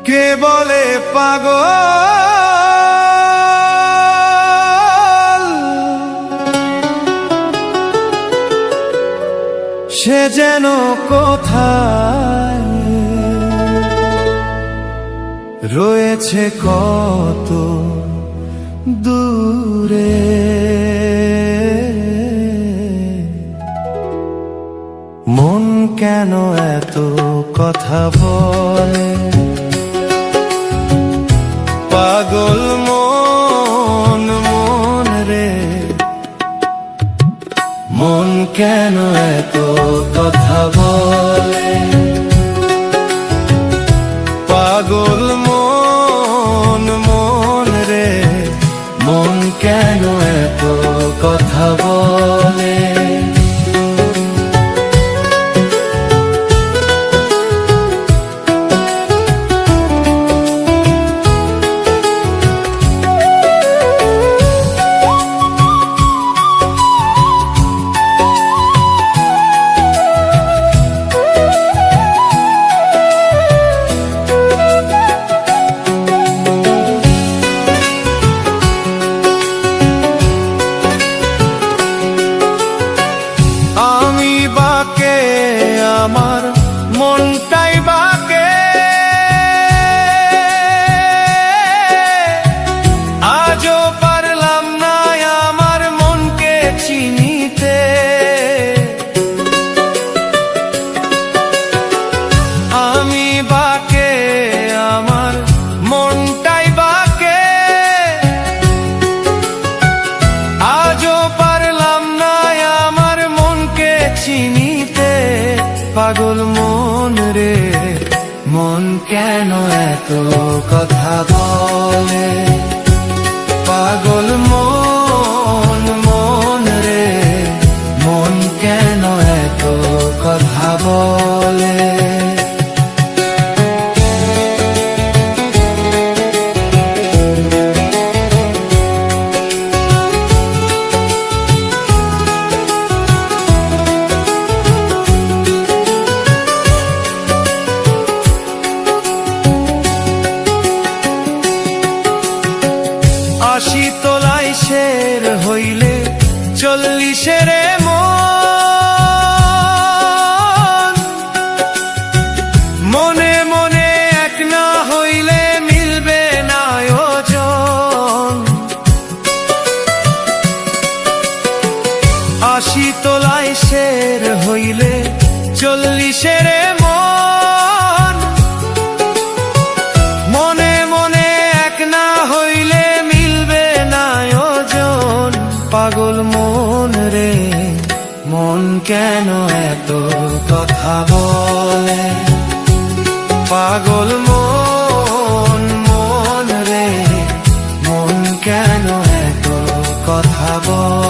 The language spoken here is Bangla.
কে বলে পাগল, সে যেন কোথায় রয়েছে কত দূরে। মন কেন এত কথা বলে, পাগল মন মন রে। মন কেন এত কথা বলে, পাগল মন মন রে। মন কেন এত কথা বলে। আমার মনটাই বাকে, আজও পারলাম না আমার মনকে চিনিতে। আমি বাকে, আমার মনটাই বাকে, আজও পারলাম না আমার মনকে চিনিতে। পাগল মন রে, মন কেন এত কথা বলে, পাগল মন মন রে। মন কেন এত কথা বলে। আশি তোলাই শের হইলে 40 মন, মনে মনে এক না হইলে মিলবে না ওজন। 80 তোলাই শের হইলে 40 মন, মনে মনে এক না হইলে পাগল মন রে। মন কেন এত কথা বলে, পাগল মন মন রে। মন কেন এত কথা বলে।